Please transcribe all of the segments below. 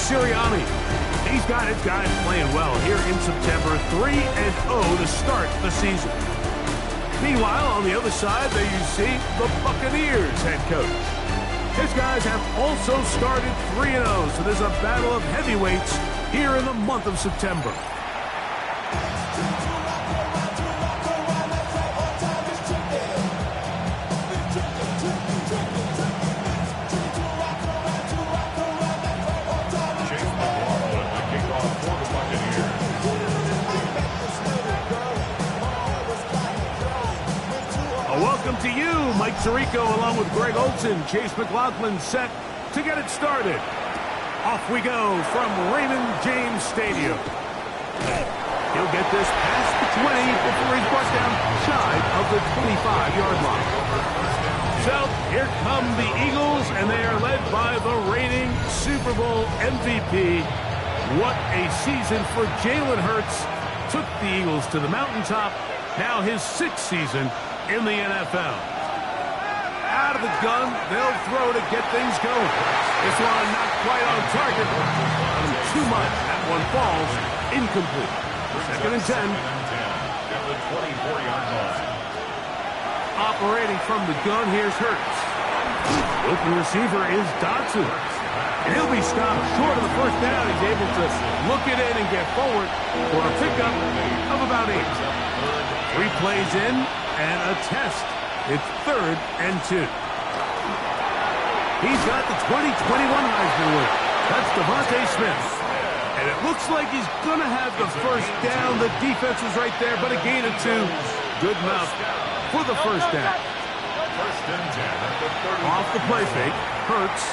Sirianni. He's got his guys playing well here in September, 3-0 to start the season. Meanwhile, on the other side, there you see the Buccaneers head coach. His guys have also started 3-0, so there's a battle of heavyweights here in the month of September. Welcome to you, Mike Tirico, along with Greg Olson. Chase McLaughlin set to get it started. Off we go from Raymond James Stadium. He'll get this past the 20 before he's brought down shy of the 25-yard line. So here come the Eagles, and they are led by the reigning Super Bowl MVP. What a season for Jalen Hurts. Took the Eagles to the mountaintop. Now his 6th season in the NFL. Out of the gun, they'll throw to get things going. This one not quite on target. Too much. That one falls incomplete. 2nd and 10. Operating from the gun, here's Hurts. Open receiver is Dodson. And he'll be stopped short of the first down. He's able to look it in and get forward for a pickup of about 8. 3 plays in and a test. It's 3rd and 2. He's got the 2021 Heisman winner. That's Devontae Smith. And it looks like he's going to have the first down. The defense is right there, but a gain of 2. Good enough for the first down. Off the play fake. Hurts.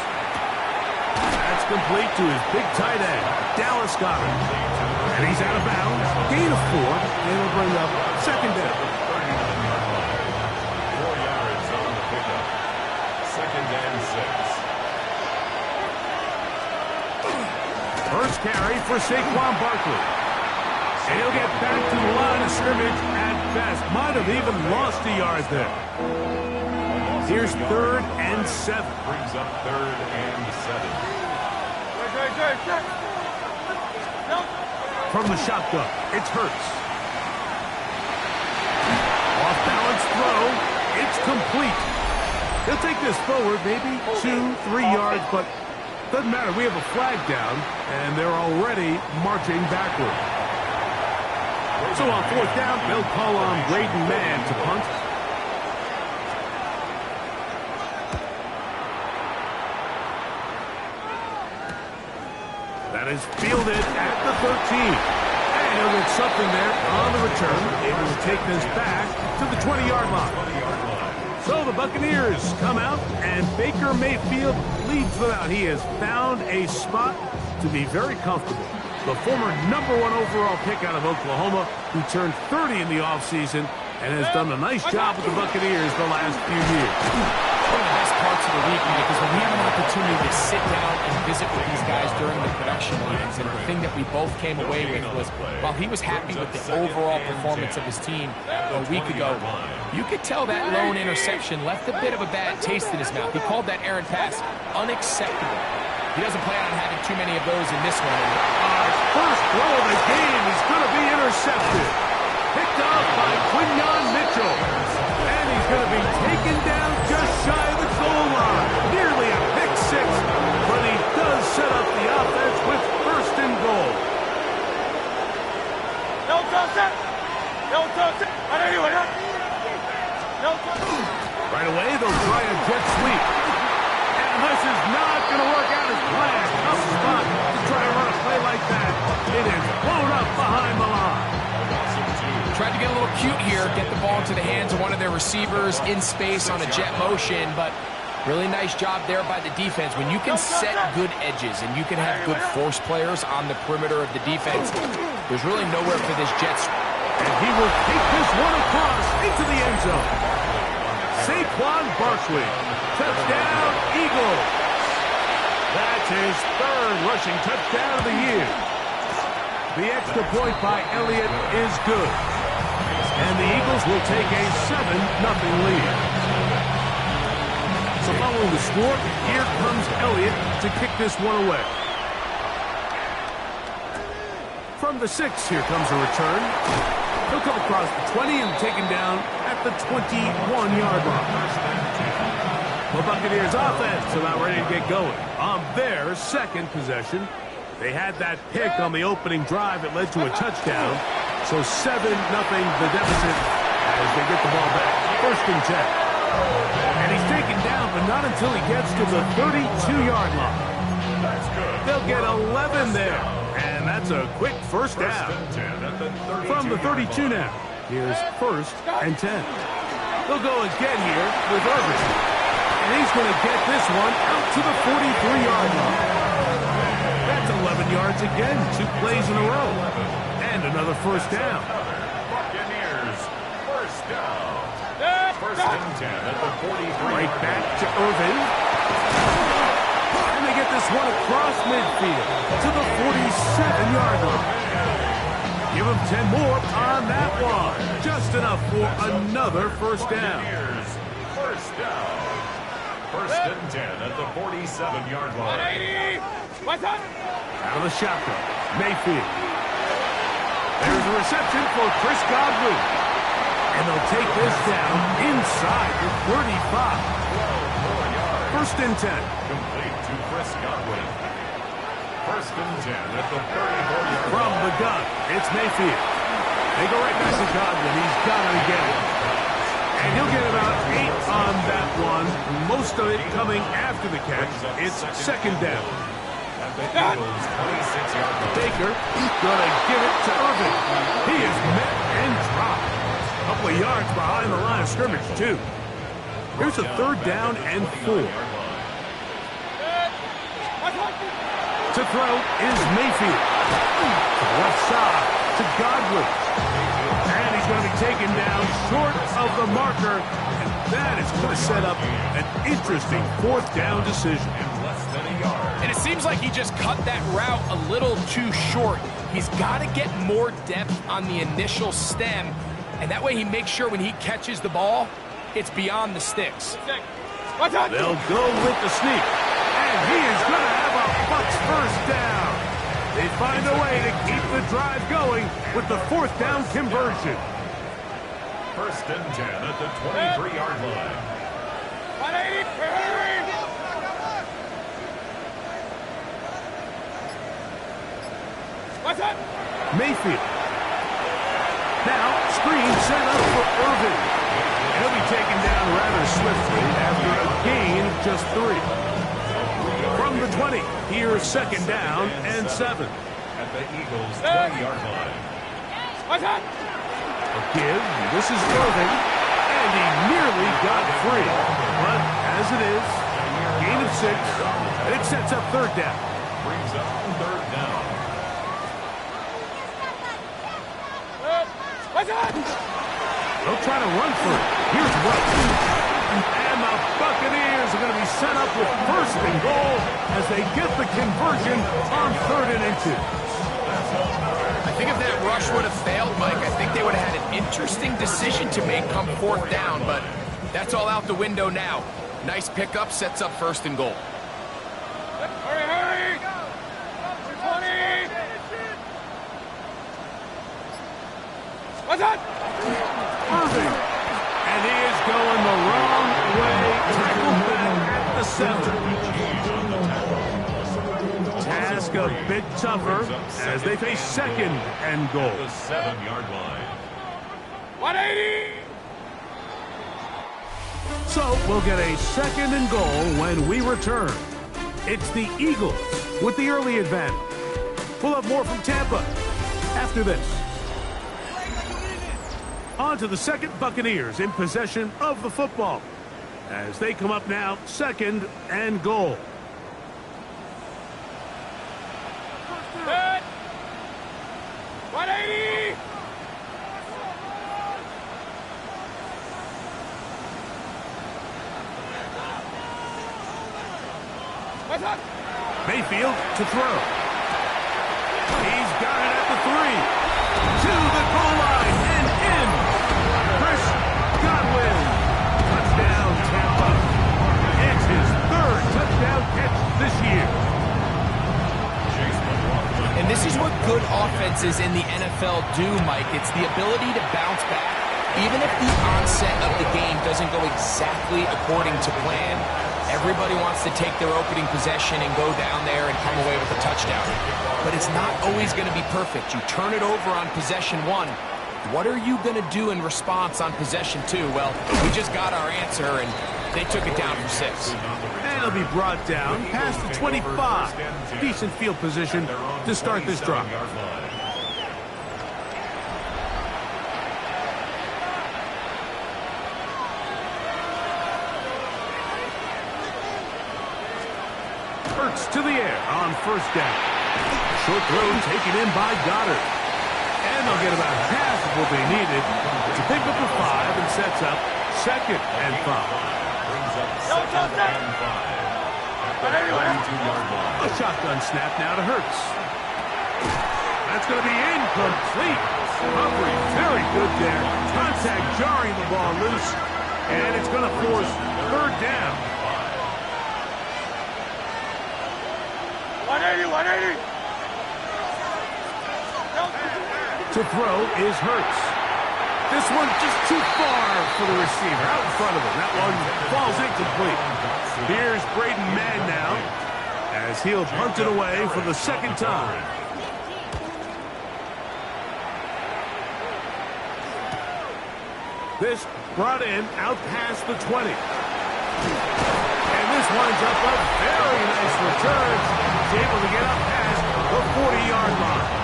That's complete to his big tight end, Dallas Goedert. And he's out of bounds. Gain of 4. And it'll bring up 2nd down. 4 yards on the pickup. 2nd and 6. First carry for Saquon Barkley. And he'll get back to the line of scrimmage at best. Might have even lost a yard there. Here's 3rd and 7. Brings up 3rd and 7. From the shotgun, it's Hurts. Off-balance throw. It's complete. He'll take this forward, maybe 2-3 yards, but doesn't matter. We have a flag down, and they're already marching backward. So on 4th down, they'll call on Braden Mann to punt. That is fielded at the 13. And he'll get something there on the return. Able to take this back to the 20-yard line. So the Buccaneers come out, and Baker Mayfield leads them out. He has found a spot to be very comfortable. The former #1 overall pick out of Oklahoma, who turned 30 in the offseason and has done a nice job with the Buccaneers the last few years. One of the best parts of the week, because when we have an opportunity to sit down and visit with these guys during the production meetings, and the thing that we both came away with was, while he was happy with the overall performance of his team a week ago, you could tell that lone interception left a bit of a bad taste in his mouth. He called that errant pass unacceptable. He doesn't plan on having too many of those in this one. First throw of the game is going to be intercepted. Picked off by Quinyon Mitchell. And he's going to be taken down just shy of the goal line. Nearly a pick 6, but he does set up the offense with 1st and goal. Right away, they'll try a jet sweep. And this is not going to work out as planned. Tough spot to try to run a play like that. It is blown up behind the line. Tried to get a little cute here, get the ball into the hands of one of their receivers in space on a jet motion, but really nice job there by the defense. When you can set good edges and you can have good force players on the perimeter of the defense, there's really nowhere for this jet sweep. And he will take this one across into the end zone. Saquon Barkley. Touchdown, Eagles. That's his 3rd rushing touchdown of the year. The extra point by Elliott is good. And the Eagles will take a 7-0 lead. So following the score, here comes Elliott to kick this one away. From the 6, here comes a return. He'll come across the 20 and taken down at the 21-yard line. The Buccaneers offense about ready to get going on their second possession. They had that pick on the opening drive that led to a touchdown. So 7-0 the deficit as they get the ball back. First and 10. And he's taken down, but not until he gets to the 32-yard line. They'll get 11 there. And that's a quick first down. From the 32 now, here's first and 10. They'll go again here with Irvin. And he's going to get this one out to the 43-yard line. That's 11 yards again, 2 plays in a row. And another first down. Buccaneers, first down. First and 10 at the 43. Right back to Irvin. And they get this one across midfield to the 47-yard line. Give them 10 more on that one. Just enough for another first down. First down. First and 10 at the 47-yard line. Out of the shotgun, Mayfield. There's a reception for Chris Godwin. And they'll take this down inside the 35. First and 10. Complete to Chris Godwin. First and 10 at the 34-yard line. From the gun, it's Mayfield. They go right back to Godwin. He's got to get it. And he'll get about 8 on that one. Most of it coming after the catch. It's second down. At the Eagles' 26-yard line. Baker going to give it to Irvin. He is met and dropped. A couple of yards behind the line of scrimmage, too. Here's a third down and 4. To throw is Mayfield. To the left side to Godwin. And he's going to be taken down short of the marker. And that is going to set up an interesting fourth down decision. Less than a yard. And it seems like he just cut that route a little too short. He's got to get more depth on the initial stem. And that way he makes sure when he catches the ball, it's beyond the sticks. They'll go with the sneak. And he is going to have a Bucks first down. They find a way to keep the drive going with the fourth down conversion. First and 10 at the 23-yard line. Mayfield. Now, screen set up for Irvin. He'll be taken down rather swiftly after a gain of just 3. From the 20, here's second down and 7. At the Eagles' 20-yard line. A give, this is Irvin, and he nearly got free. But as it is, gain of 6, and it sets up third down. Brings up third down. They'll try to run for it. Here's Welch. And the Buccaneers are going to be set up with first and goal as they get the conversion on 3rd and 2. I think if that rush would have failed, Mike, I think they would have had an interesting decision to make come fourth down, but that's all out the window now. Nice pickup, sets up first and goal. Hurry! 20! What's that? Irving. And he is going the wrong way. Tackle back at the center. Task a bit tougher as they face second and goal. The 7-yard line. 180! So we'll get a second and goal when we return. It's the Eagles with the early advantage. We'll have more from Tampa after this. On to the second, Buccaneers in possession of the football as they come up now, second and goal. Set! 180! What's up? Mayfield to throw. He's got it at the 3. To the goal line and in. Chris Godwin. Touchdown, Tampa. It's his 3rd touchdown catch this year. And this This is what good offenses in the NFL do, Mike. It's the ability to bounce back. Even if the onset of the game doesn't go exactly according to plan, everybody wants to take their opening possession and go down there and come away with a touchdown. But it's not always going to be perfect. You turn it over on possession 1. What are you going to do in response on possession 2? Well, we just got our answer, and they took it down for 6. And it'll be brought down past the 25. Decent field position to start this drive. Hurts to the air on first down. Short throw taken in by Goddard. And they'll get about half of what they needed to pick up the 5 and sets up 2nd and 5. Brings up 2nd and 5. At the 32-yard line. A shotgun snap now to Hurts. That's going to be incomplete. Recovery very good there. Contact jarring the ball loose. And it's going to force 3rd down. 180, 180. To throw is Hurts. This one just too far for the receiver. Out in front of him. That one falls incomplete. Here's Braden Mann now as he'll punt it away for the 2nd time. This brought in out past the 20. And this winds up a very nice return. He's able to get up past the 40-yard line.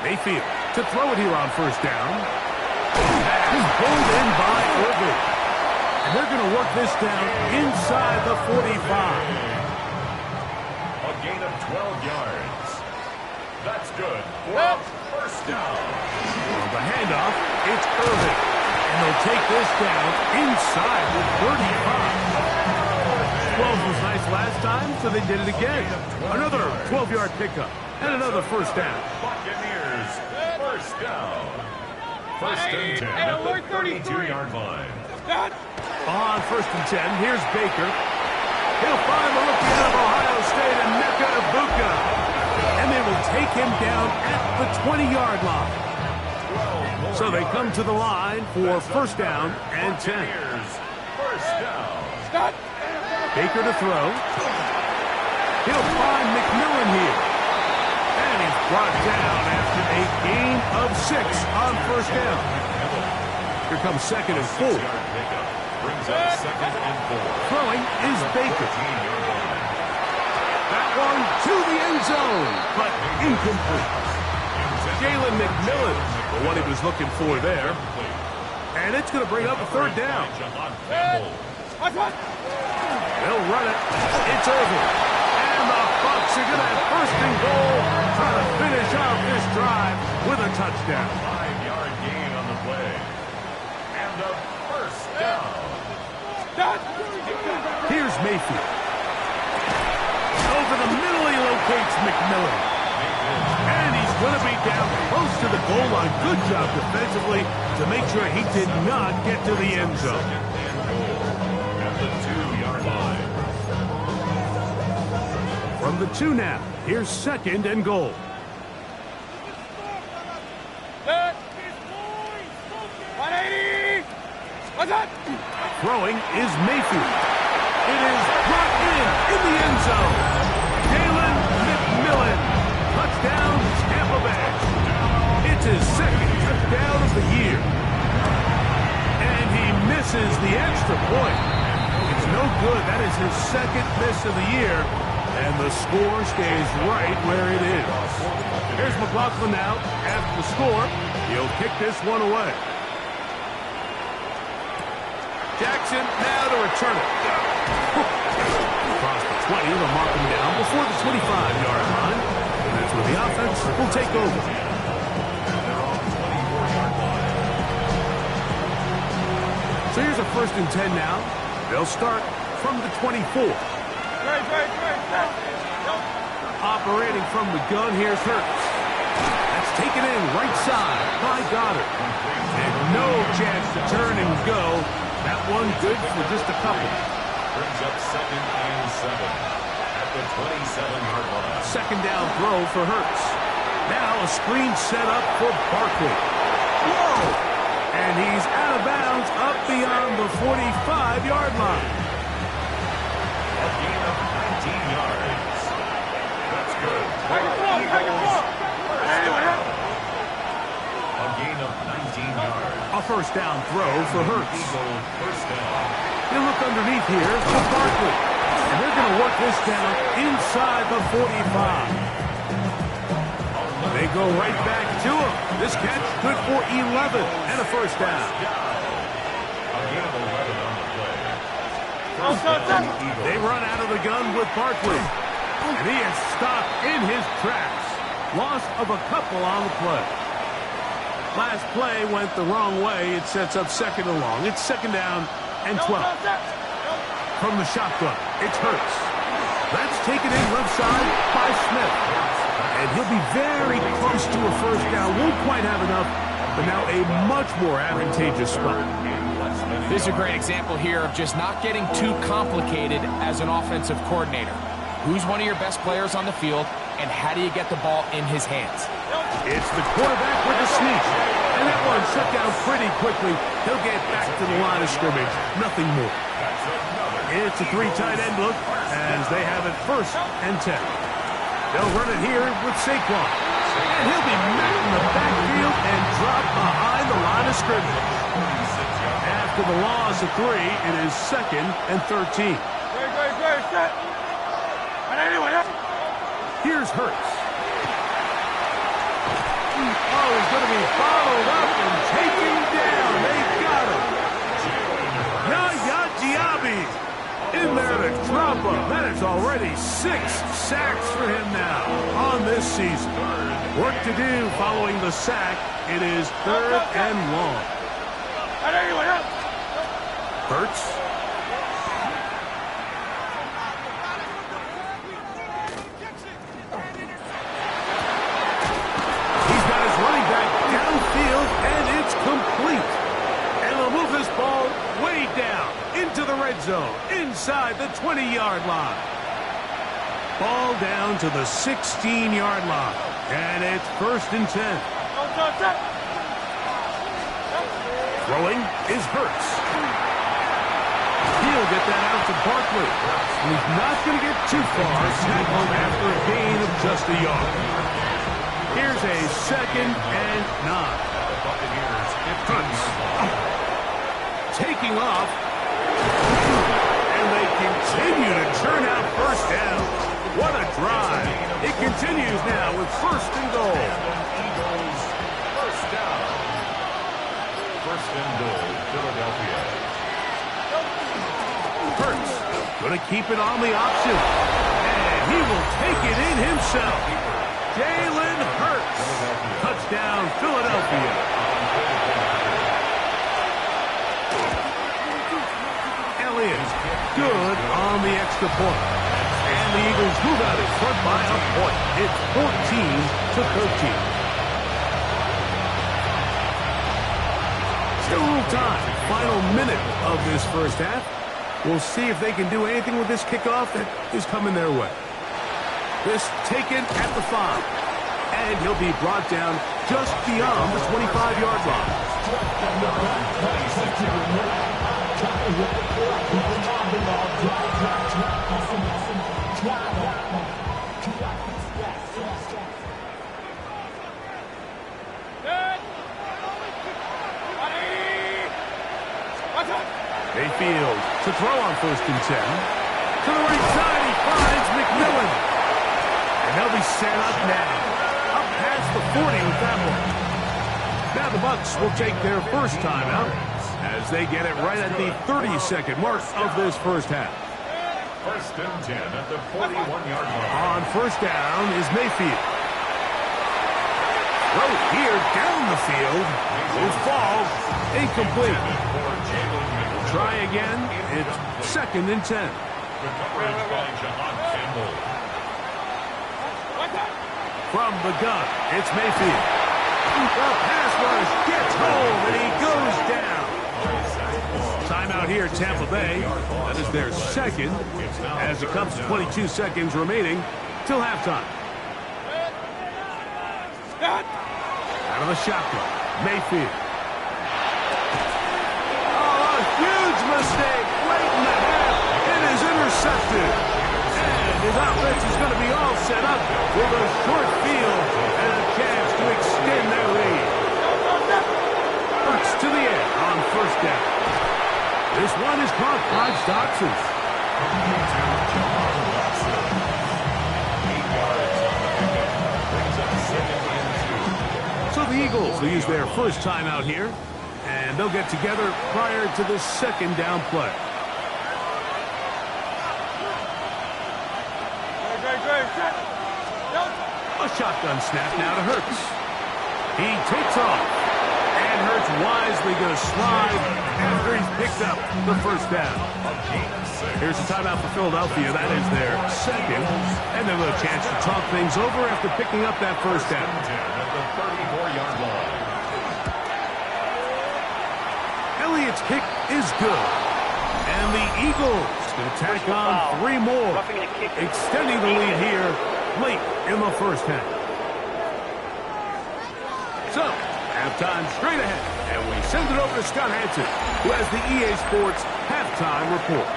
Mayfield to throw it here on first down. He's pulled in by Irvin. And they're going to work this down inside the 45. A gain of 12 yards. That's good. Well, first down. On the handoff, it's Irvin. And they'll take this down inside the 35. 12 was nice last time, so they did it again. Another 12-yard pickup and another first down. Buccaneers, first down. First and 10 at the 32-yard line. On first and 10, here's Baker. He'll find the rookie out of Ohio State, and Emeka Egbuka. And they will take him down at the 20-yard line. So they come to the line for first down and 10. First down. Baker to throw. He'll find McMillan here. And he's brought down after a gain of 6 on first down. Here comes 2nd and 4. Brings up 2nd and 4. Throwing is Baker. That one to the end zone, but incomplete. Jalen McMillan for what he was looking for there. And it's going to bring up a 3rd down. They'll run it. It's over. And the Bucks are going to have 1st and goal, trying to finish out this drive with a touchdown. 5-yard gain on the play. And a first down. Here's Mayfield. Over the middle, he locates McMillan. And he's going to be down close to the goal line. Good job defensively to make sure he did not get to the end zone. At the 2-yard line. From the 2 now, here's 2nd and goal. Throwing is Mayfield. It is brought in the end zone. Jalen McMillan. Touchdown, Tampa Bay. It's his 2nd touchdown of the year. And he misses the extra point. It's no good. That is his 2nd miss of the year. And the score stays right where it is. Here's McLaughlin now. After the score, he'll kick this one away. Jackson now to return it. Across the 20, they'll mark him down before the 25-yard line. And that's where the offense will take over. So here's a 1st and 10 now. They'll start from the 24. Operating from the gun, here's Hurts. That's taken in right side by Goddard. And no chance to turn and go. That one good for just a couple. Brings up 2nd and 7 at the 27-yard line. Second down throw for Hurts. Now a screen set up for Barkley. Whoa! And he's out of bounds up beyond the 45-yard line. A gain of 19 yards. That's good. A gain of 19 yards. A first down throw for Hurts. Eagle first down. You look underneath here for Barkley. And they're going to work this down inside the 45. They go right back to him. This catch good for 11 and a first down. A gain of 11 on the play. First down, Eagle. They run out of the gun with Barkley. And he is stopped in his tracks. Loss of a couple on the play. Last play went the wrong way. It sets up second and long. It's second down and 12. From the shotgun, it's Hurts. That's taken in left side by Smith. And he'll be very close to a first down. Won't quite have enough, but now a much more advantageous spot. This is a great example here of just not getting too complicated as an offensive coordinator. Who's one of your best players on the field, and how do you get the ball in his hands? It's the quarterback with the sneak. And that one shut down pretty quickly. He'll get back to the line of scrimmage. Nothing more. It's a 3 tight end look as they have it 1st and 10. They'll run it here with Saquon. And he'll be met in the backfield and drop behind the line of scrimmage. After the loss of 3, it is 2nd and 13. Here's Hurts. Oh, he's going to be followed up and taken down. They got him. Yaya Diaby in there to drop him. That is already 6 sacks for him now on this season. Work to do following the sack. It is 3rd and long. Hurts. He's got his running back downfield, and it's complete. And they'll move this ball way down into the red zone, inside the 20-yard line. Ball down to the 16-yard line, and it's 1st and 10. Throwing is Hurts. He'll get that out to Barkley. And he's not going to get too far. Tackled after a gain of just a yard. Here's a 2nd and 9. Hurts. Taking off. And they continue to churn out first down. What a drive. It continues now with 1st and goal. Eagles first down. 1st and goal, Philadelphia. Hurts going to keep it on the option. And he will take it in himself. Jalen Hurts. Touchdown, Philadelphia. Elliott, good on the extra point. And the Eagles move out in front by a point. It's 14-13. Still a little time. Final minute of this first half. We'll see if they can do anything with this kickoff that is coming their way. This taken at the 5. And he'll be brought down just beyond the 25-yard line. Mayfield to throw on 1st and 10. To the right side, he finds McMillan. And they'll be set up now. Up past the 40 with that one. Now the Bucks will take their first timeout as they get it right at the 30-second mark of this first half. 1st and 10 at the 41-yard line. On 1st down is Mayfield. Throw here down the field. Will fall. Incomplete. Try again. It's 2nd and 10. The coverage by John Campbell. From the gun, it's Mayfield. The pass rush gets home, and he goes down. Timeout here, Tampa Bay. That is their second, as it comes to 22 seconds remaining till halftime. Out of the shotgun, Mayfield. Oh, a huge mistake late in the half. It is intercepted. And his offense is going to be all set up with a short field and a chance to extend their lead. Bucks to the air on first down. This one is caught by Dotson. So the Eagles will use their first timeout here, and they'll get together prior to the second down play. A shotgun snap now to Hurts. He takes off, and Hurts wisely going to slide after he's picked up the first down. Here's a timeout for Philadelphia. That is their second, and they'll have a chance to talk things over after picking up that first down. Elliott's kick is good, and the Eagles going to tack on 3 more, extending the lead here late in the first half. So, halftime straight ahead, and we send it over to Scott Hansen, who has the EA Sports halftime report.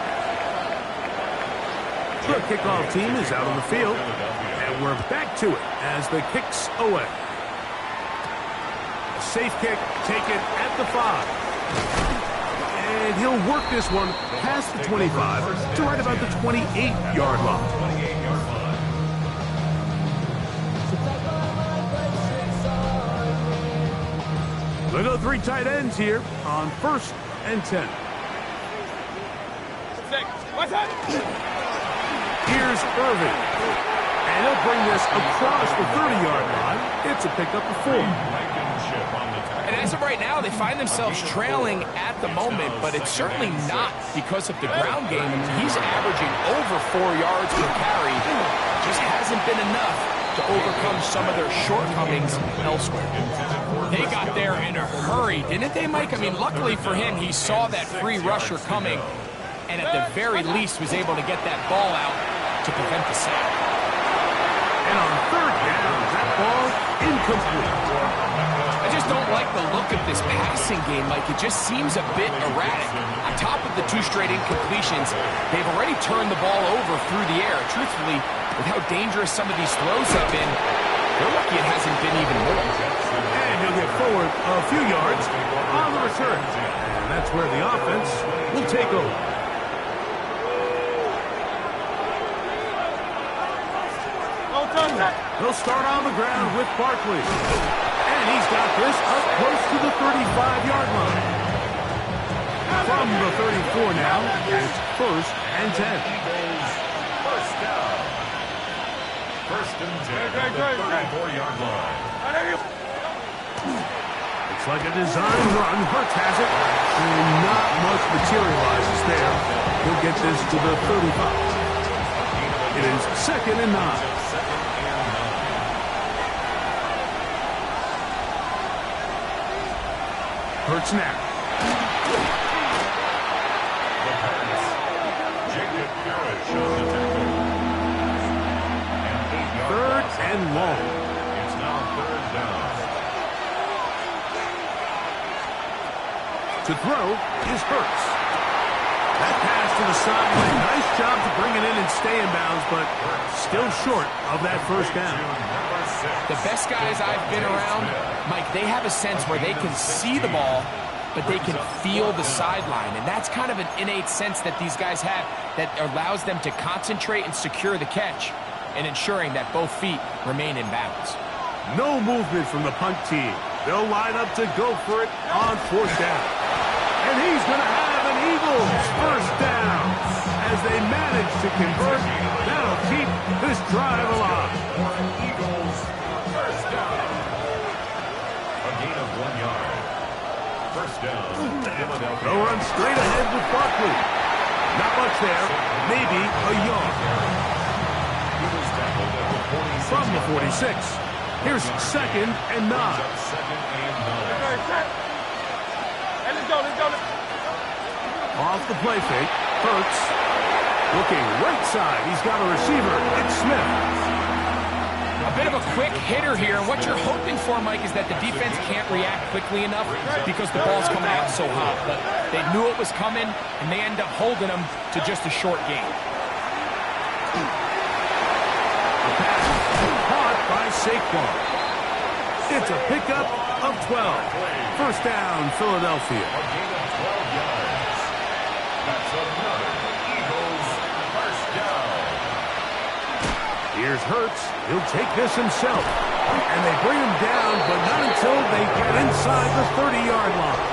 The kickoff team is out on the field, and we're back to it as the kick's away. A safe kick taken at the 5. And he'll work this one past the 25 to right about the 28-yard line. They'll go 3 tight ends here on 1st and 10. Here's Irving. And he'll bring this across the 30-yard line. It's a pickup of 4. And as of right now, they find themselves trailing at the moment, but it's certainly not because of the ground game. He's averaging over 4 yards per carry. Just hasn't been enough to overcome some of their shortcomings elsewhere. They got there in a hurry, didn't they, Mike? I mean, luckily for him, he saw that free rusher coming, and at the very least was able to get that ball out to prevent the sack. And on 3rd down, that ball incomplete. I just don't like the look of this passing game, Mike. It just seems a bit erratic. On top of the 2 straight incompletions, they've already turned the ball over through the air. Truthfully, with how dangerous some of these throws have been, they're lucky it hasn't been even more. And he'll get forward a few yards on the return. And that's where the offense will take over. They'll start on the ground with Barkley. And he's got this up close to the 35-yard line. From the 34 now, it's 1st and 10. First down. 1st and 10 at the 34-yard line. It's like a design run. Hurts has it. And not much materializes there. He'll get this to the 35. It is 2nd and 9. Hurts now. The pass. Jacob Parrish on the tackle. And 3rd and long. It's now 3rd down. To throw is Hurts. That pass to the sideline. Nice job to bring it in and stay in bounds, but still short of that 1st down. The best guys I've been around, Mike, they have a sense where they can see the ball, but they can feel the sideline. And that's kind of an innate sense that these guys have that allows them to concentrate and secure the catch and ensuring that both feet remain in bounds. No movement from the punt team. They'll line up to go for it on 4th down. And he's going to have an Eagles 1st down as they manage to convert. That'll keep this drive alive. Eagles 1st down. A gain of 1 yard. 1st down. Philadelphia. They'll run straight ahead with Barkley. Not much there. Maybe a yard. He was tackled at the 47. From from the 46. Here's 2nd and 9. Second and 9. Hey, let's go. Off the play fake. Hurts. Looking right side. He's got a receiver. It's Smith. A bit of a quick hitter here, and what you're hoping for, Mike, is that the defense can't react quickly enough because the ball's coming out so hot. But they knew it was coming, and they end up holding them to just a short game. Caught by Saquon. It's a pickup of 12. First down, Philadelphia. A gain of 12 yards. That's another Eagles first down. Here's Hurts. He'll take this himself. And they bring him down, but not until they get inside the 30-yard line.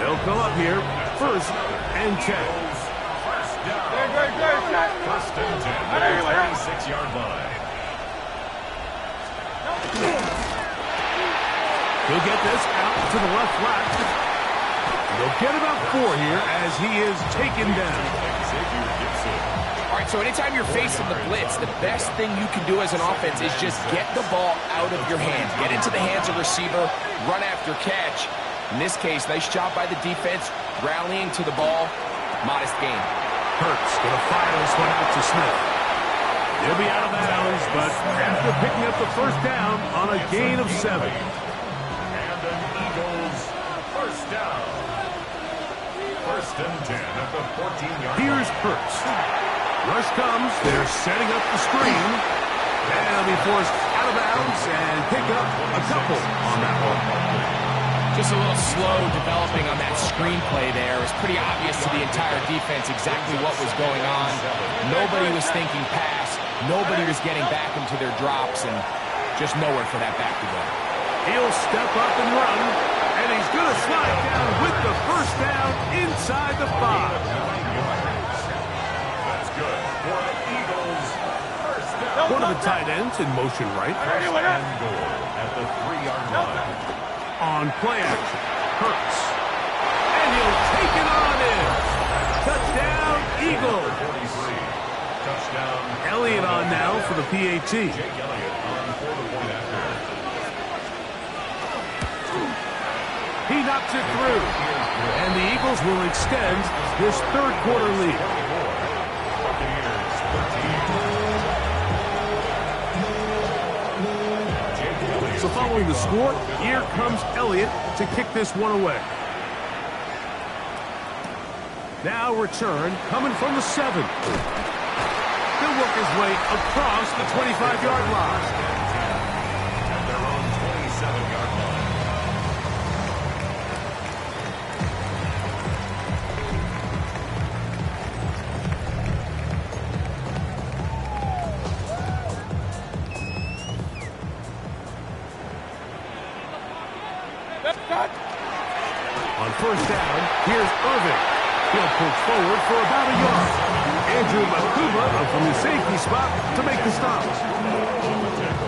They'll go up here. First and 10. First down. Great. First and 10 at the 36-yard line. He'll get this out to the left flat. They'll get about 4 here as he is taken down. All right, so anytime you're facing the blitz, the best thing you can do as an offense is just get the ball out of your hands. Get into the hands of receiver, run after catch. In this case, nice job by the defense, rallying to the ball. Modest gain. Hurts going to fire this one out to Smith. He'll be out of bounds, but after picking up the first down on a gain of 7. And an Eagles first down. First and 10 at the 14-yard line. Here's Hurts. Rush comes. They're setting up the screen. And they'll be forced out of bounds and pick up a couple on that one. Just a little slow developing on that screenplay there. It was pretty obvious to the entire defense exactly what was going on. Nobody was thinking pass. Nobody was getting back into their drops, and just nowhere for that back to go. He'll step up and run, and he's going to slide down with the first down inside the 5. That's good for the Eagles first down. One of the tight ends in motion right. First and goal at the 3-yard line. On play action, Hurts. And he'll take it on in. Touchdown, Eagles. 43. Touchdown. Elliott on now for the PAT. Jake Elliott on for the point after. He knocks it through. And the Eagles will extend this third quarter lead. Buccaneers 13. So following the score, here comes Elliott to kick this one away. Now return coming from the 7. He'll work his way across the 25-yard line. At their own 27-yard line. On first down, here's Irving. He'll push forward for about a yard. Andrew Makuba from the safety spot to make the stop.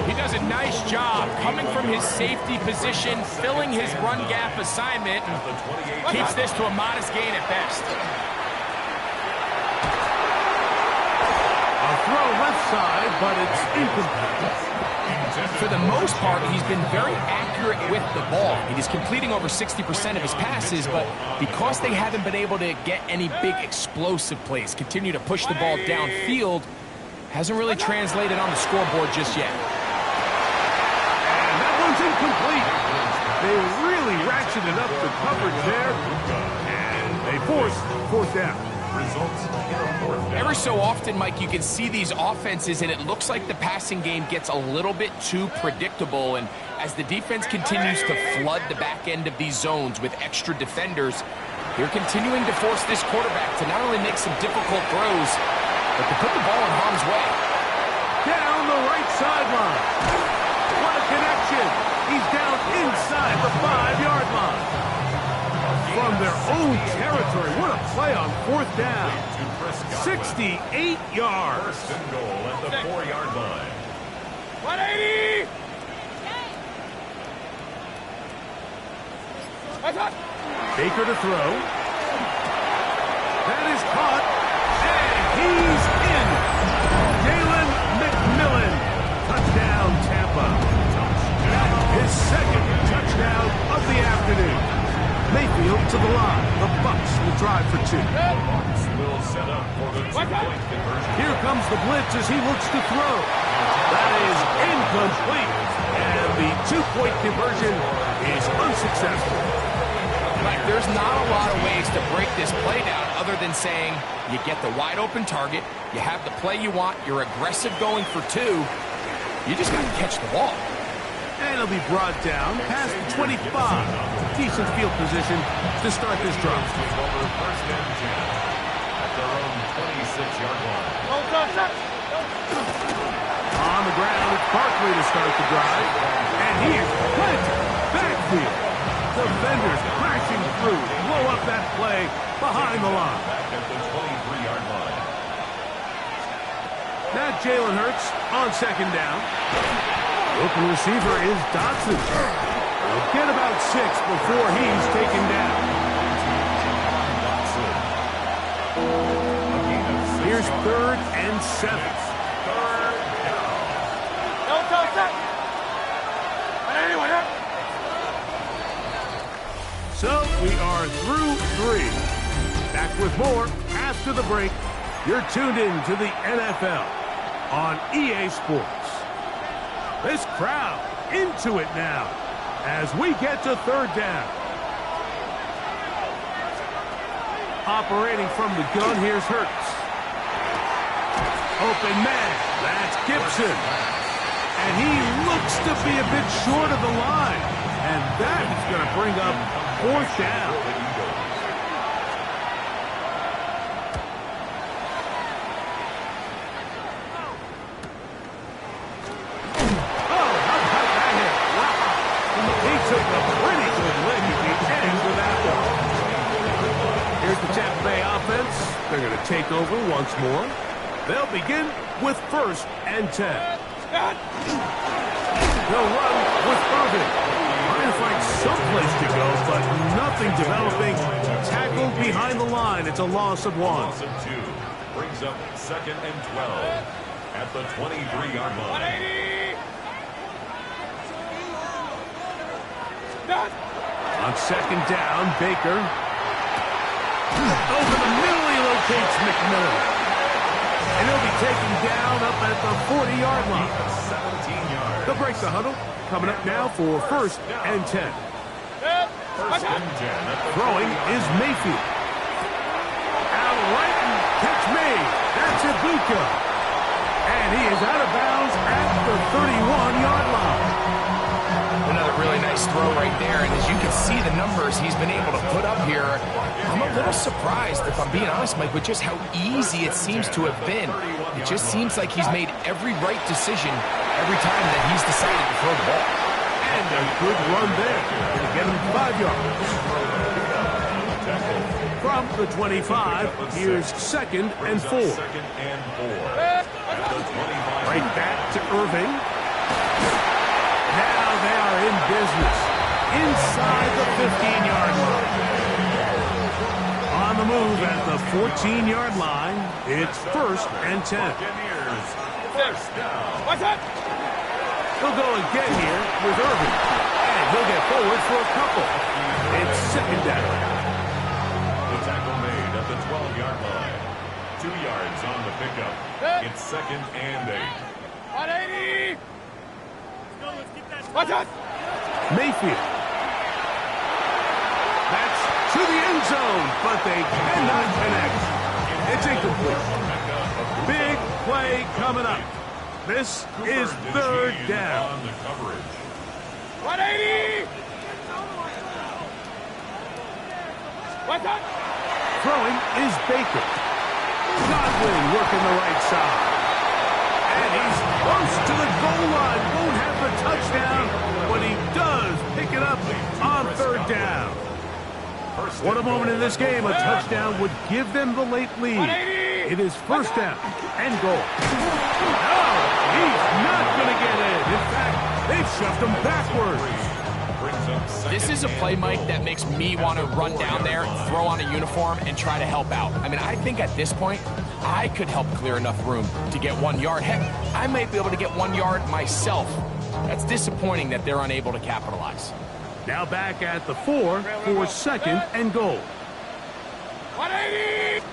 He does a nice job coming from his safety position, filling his run gap assignment, and keeps this to a modest gain at best. A throw left side, but it's incomplete. For the most part, he's been very accurate with the ball. He's completing over 60% of his passes, but because they haven't been able to get any big explosive plays, continue to push the ball downfield, hasn't really translated on the scoreboard just yet. And that one's incomplete. They really ratcheted up the coverage there, and they forced fourth down. Results in a fourth down. Ever so often, Mike, you can see these offenses, and it looks like the passing game gets a little bit too predictable. And as the defense continues to flood the back end of these zones with extra defenders, they're continuing to force this quarterback to not only make some difficult throws, but to put the ball in harm's way. Down the right sideline. What a connection. He's down inside the 5-yard line. From their own territory. What a play on fourth down. 68 yards. First and goal at the 4-yard line. 180! Baker to throw. That is caught. And he's in. Jalen McMillan drive for two. Bucks will set up for the two-point conversion. Here comes the blitz as he looks to throw. That is incomplete. And the two-point conversion is unsuccessful. Like, there's not a lot of ways to break this play down other than saying you get the wide open target, you have the play you want, you're aggressive going for two, you just got to catch the ball. And it'll be brought down past the 25. Decent field position to start this drive. Over first and 10 at their own 26-yard line. On the ground, it's Barkley to start the drive. And he is planted backfield. Defenders crashing through, blow up that play behind the line. Back at the 23-yard line. Now Jalen Hurts on second down. Open receiver is Dotson. He'll get about 6 before he's taken down. Here's 3rd and 7. So we are through 3. Back with more after the break. You're tuned in to the NFL on EA Sports. This crowd into it now as we get to 3rd down. Operating from the gun, here's Hurts. Open man, that's Gibson. And he looks to be a bit short of the line. And that is going to bring up 4th down. Oh, how about that hit? Wow. He took a pretty good lick at the end of that one. Here's the Tampa Bay offense. They're going to take over once more. They'll begin with 1st and 10. They'll run with Irvin. Trying to find someplace to go, but nothing developing. Tackled behind the line. It's a loss of 1. Loss of 2 brings up 2nd and 12 at the 23-yard line. 180! On second down, Baker. Over the middle, he locates McMillan. And he'll be taken down up at the 40-yard line. 17 yards. They'll break the huddle. Coming up now for 1st and 10. First and 10 at the Throwing is Mayfield. Out right and catch me. That's Ibuka. And he is out of bounds at the 31-yard line. Another really nice throw right there, and as you can see the numbers he's been able to put up here, I'm a little surprised, if I'm being honest, Mike, with just how easy it seems to have been. It just seems like he's made every right decision every time that he's decided to throw the ball. And a good run there. Going to get him 5 yards. From the 25, here's 2nd and 4. 2nd and 4 at the 25. Right back to Irving. Now they are in business. Inside the 15-yard line. On the move at the 14-yard line, it's 1st and 10. Buccaneers, first down. What's up? He'll go again here with Irving. And he'll get forward for a couple. It's 2nd down. The tackle made at the 12-yard line. 2 yards on the pickup. It's 2nd and 8. 180! What's up? Mayfield. That's to the end zone, but they cannot connect. It's incomplete. Big play coming up. This is 3rd down. On the coverage. 180! What's up? Throwing is Baker. Godwin working the right side. And he's close to the goal line. Won't have the touchdown, but he does pick it up on 3rd down. What a moment in this game. A touchdown would give them the late lead. It is 1st down and goal. No, he's not going to get in. In fact, they've shoved him backwards. This is a play, Mike, that makes me want to run down there, throw on a uniform, and try to help out. I mean, I think at this point, I could help clear enough room to get 1 yard. Heck, I might be able to get 1 yard myself. That's disappointing that they're unable to capitalize. Now back at the 4 for 2nd and goal. 180.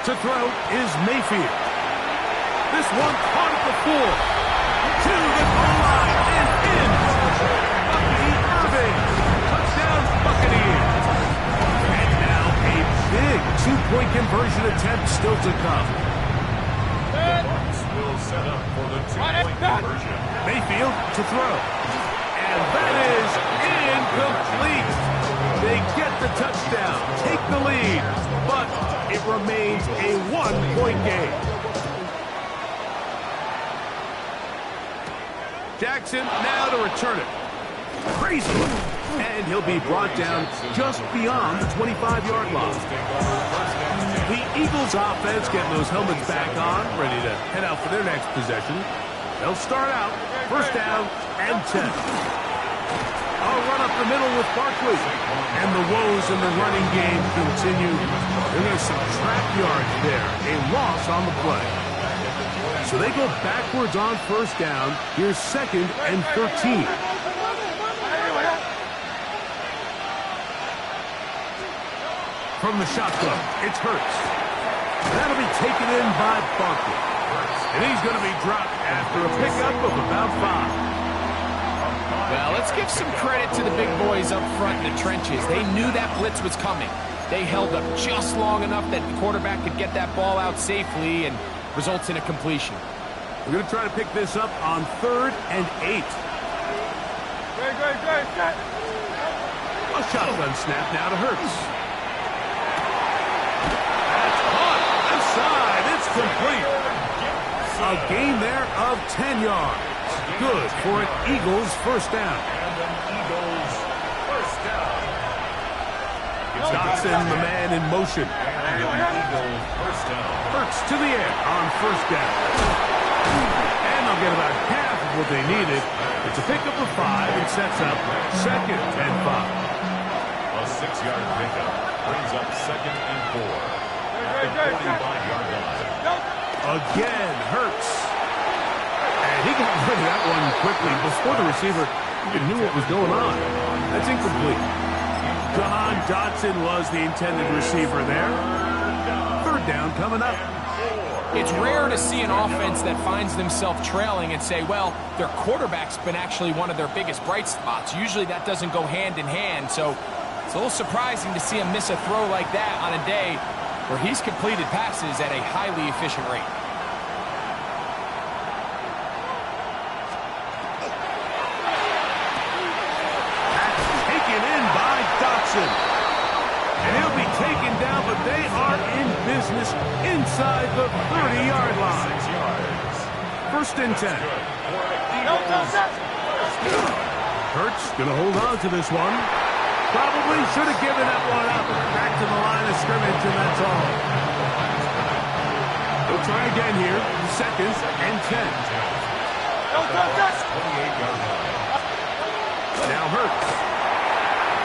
To throw is Mayfield. This one caught at the 4. To the goal line and in. Bucky Irving. Touchdown Buccaneers. And now a big 2-point conversion attempt still to come. Bucks will set up for the 2-point conversion. Mayfield to throw. And that is incomplete. They get the touchdown, take the lead, but it remains a 1-point game. Jackson now to return it. Crazy. And he'll be brought down just beyond the 25-yard line. The Eagles offense getting those helmets back on, ready to head out for their next possession. They'll start out, first down and 10. I'll run up the middle with Barkley. And the woes in the running game continue. They're going to subtract yards there. A loss on the play. So they go backwards on first down. Here's 2nd and 13. From the shotgun, it's Hurts. That'll be taken in by Barkley. And he's going to be dropped after a pickup of about 5. Well, let's give some credit to the big boys up front in the trenches. They knew that blitz was coming. They held up just long enough that the quarterback could get that ball out safely and results in a completion. We're going to try to pick this up on 3rd and 8. Good. A shotgun snap now to Hurts. That's caught. Outside. It's complete. A gain there of 10 yards. Good for an Eagles first down. And an Eagles first down. Dotson, the man in motion. And an Eagles first down. Hurts to the air on first down. And they'll get about half of what they needed. It's a pickup of 5 and sets up 2nd and 5. A 6-yard pickup brings up 2nd and 4. At the 45-yard line. Again, Hurts. And he got rid of that one quickly before the receiver even knew what was going on. That's incomplete. John Dotson was the intended receiver there. 3rd down coming up. It's rare to see an offense that finds themselves trailing and say, well, their quarterback's been actually one of their biggest bright spots. Usually that doesn't go hand in hand, so it's a little surprising to see him miss a throw like that on a day where he's completed passes at a highly efficient rate. And he'll be taken down, but they are in business inside the 30-yard line. 6 yards. 1st and 10. Hurts going to hold on to this one. Probably should have given that one up. Back to the line of scrimmage, and that's all. They'll try again here. 2nd and 10. 28-yard line. Now Hurts.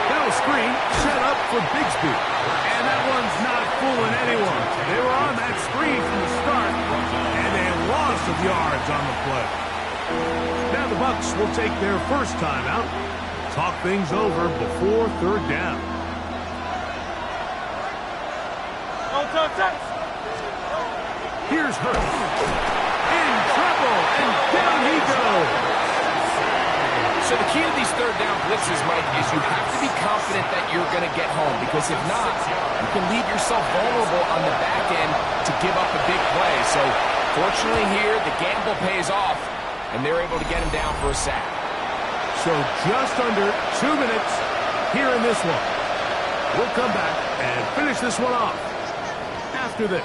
Now a screen set up for Bigsby. And that one's not fooling anyone. They were on that screen from the start, and a loss of yards on the play. Now the Bucks will take their first timeout. Talk things over before 3rd down. Here's Hurts. In trouble, and down he goes. So the key to these 3rd down blitzes, Mike, is you have to be confident that you're going to get home, because if not, you can leave yourself vulnerable on the back end to give up a big play. So fortunately here, the gamble pays off, and they're able to get him down for a sack. So just under 2 minutes here in this one. We'll come back and finish this one off after this.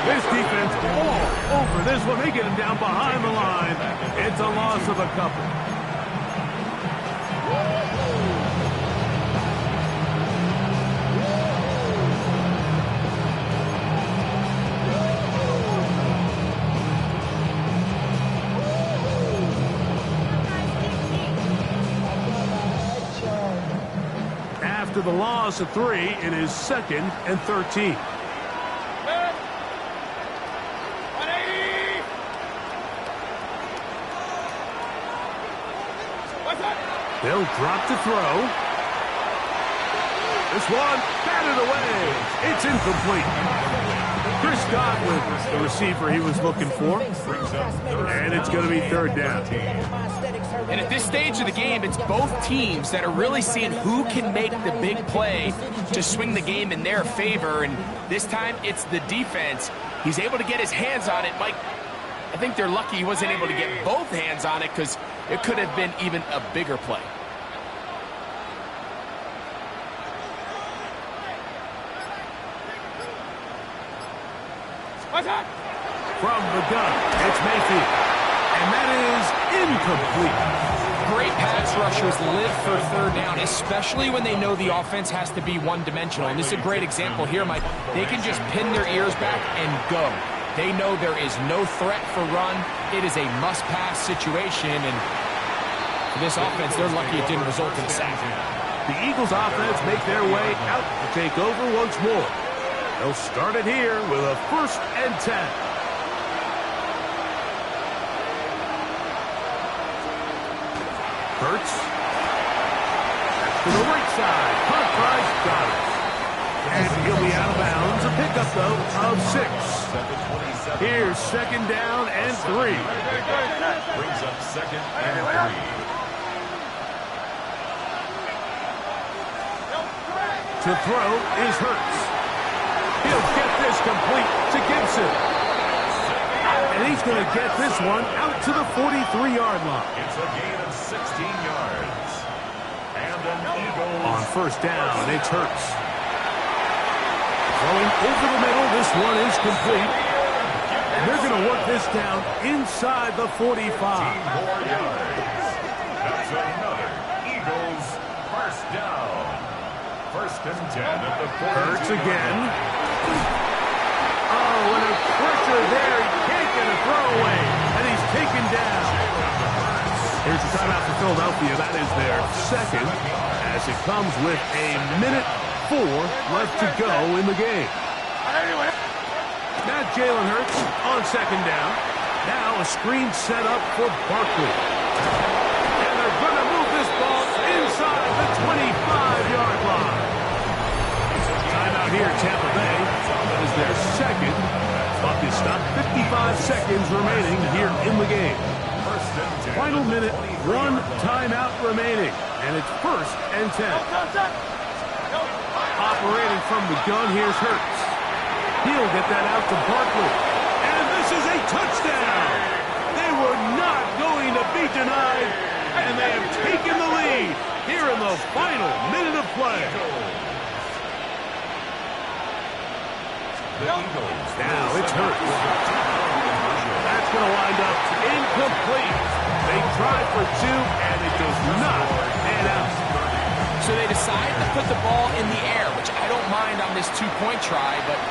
This defense all over this one. They get him down behind the line. It's a loss of a couple. After the loss of 3, it is 2nd and 13. They'll drop to throw. This one, batted away. It's incomplete. Chris Godwin, the receiver he was looking for. And it's going to be 3rd down. And at this stage of the game, it's both teams that are really seeing who can make the big play to swing the game in their favor. And this time, it's the defense. He's able to get his hands on it. Mike, I think they're lucky he wasn't able to get both hands on it because it could have been even a bigger play. From the gun, it's Mayfield. And that is incomplete. Great pass rushers live for 3rd down, especially when they know the offense has to be one-dimensional. And this is a great example here, Mike. They can just pin their ears back and go. They know there is no threat for run. It is a must-pass situation, and for this offense, they're lucky it didn't result in a sack. The Eagles offense make their way out to take over once more. They'll start it here with a 1st and 10. Hurts. To the right side. Caught Price. Got it. And he'll be out of bounds. A pickup, though, of 6. Here's 2nd down and 3. Brings up 2nd and 3. To throw is Hurts. He'll get this complete to Gibson. And he's going to get this one out to the 43-yard line. It's a gain of 16 yards. And an Eagles. On 1st down, it's Hurts. Throwing over the middle, this one is complete. And they're going to work this down inside the 45. 15 more yards. That's another Eagles 1st down. 1st and 10 at the 42. Hurts again. Oh, and a pressure there. He can't get a throwaway. And he's taken down. Here's the timeout for Philadelphia. That is their 2nd, as it comes with a minute 4 left to go in the game. Now Jalen Hurts on 2nd down. Now a screen set up for Barkley. And they're going to move this ball inside the 25-yard line. Timeout here, Tampa Bay. That is their 2nd. Clock is stopped. 55 seconds remaining here in the game. Final minute, 1 timeout remaining. And it's 1st and 10. Operating from the gun, here's Hurts. He'll get that out to Barkley. And this is a touchdown. They were not going to be denied. And they have taken the lead here in the final minute of play. Now it's Hurts. That's going to wind up incomplete. They tried for 2, and it does not pan out. So they decide to put the ball in the air, which I don't mind on this 2-point try, but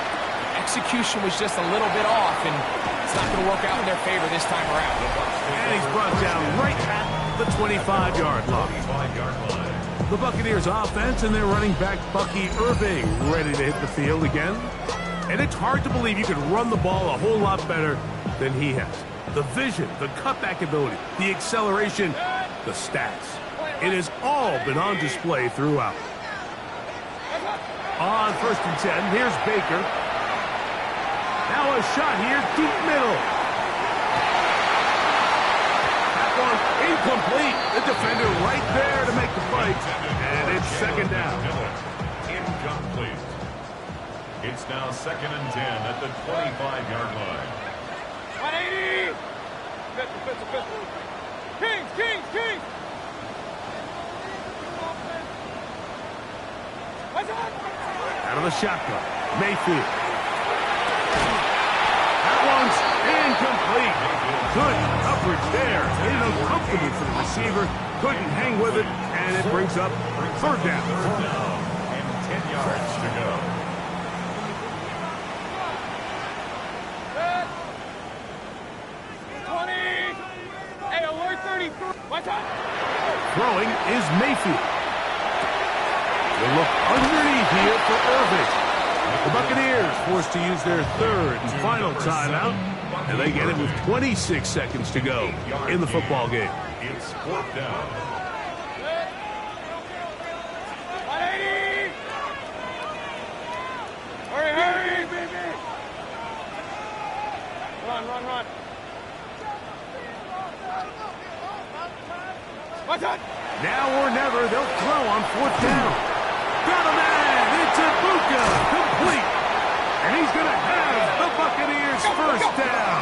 execution was just a little bit off, and it's not going to work out in their favor this time around. And he's brought down right at the 25-yard line. The Buccaneers offense and their running back Bucky Irving ready to hit the field again. And it's hard to believe you can run the ball a whole lot better than he has. The vision, the cutback ability, the acceleration, the stats. It has all been on display throughout. On 1st and 10, here's Baker. Now a shot here, deep middle. That one incomplete. The defender right there to make the fight. And it's 2nd down. Incomplete. It's now 2nd and 10 at the 25-yard line. 180! Kings! Out of the shotgun, Mayfield. That one's incomplete. Good coverage there. Made it uncomfortable for the receiver. Couldn't hang with it, and it brings up 3rd down. And 10 yards to go. Throwing is Mayfield. They look here for Irving. The Buccaneers forced to use their third and final timeout, and they get it with 26 seconds to go in the football game. It's fourth down. 180! Hurry, hurry, baby! Run. Watch out! Now or never, they'll throw on fourth down. Got a man! It's a Buccs, complete. And he's going to have the Buccaneers first down.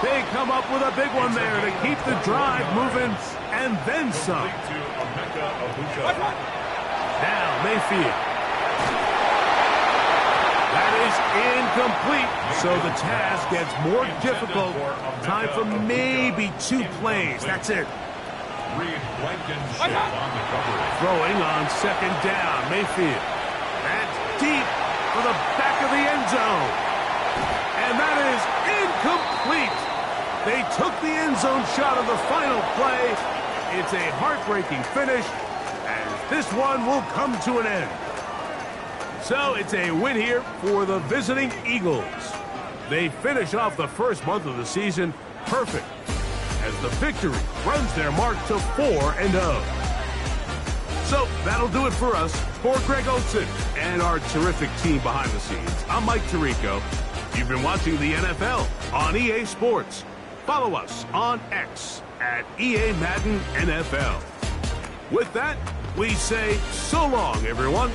They come up with a big one there to keep the drive moving, and then some. Now Mayfield. That is incomplete, so the task gets more difficult. Time for maybe 2 plays. That's it. Throwing on second down, Mayfield. That's deep for the back of the end zone. And that is incomplete. They took the end zone shot of the final play. It's a heartbreaking finish, as this one will come to an end. So it's a win here for the visiting Eagles. They finish off the first month of the season perfect, as the victory runs their mark to 4-0. So that'll do it for us. For Greg Olsen and our terrific team behind the scenes, I'm Mike Tirico. You've been watching the NFL on EA Sports. Follow us on X at EA Madden NFL. With that, we say so long, everyone.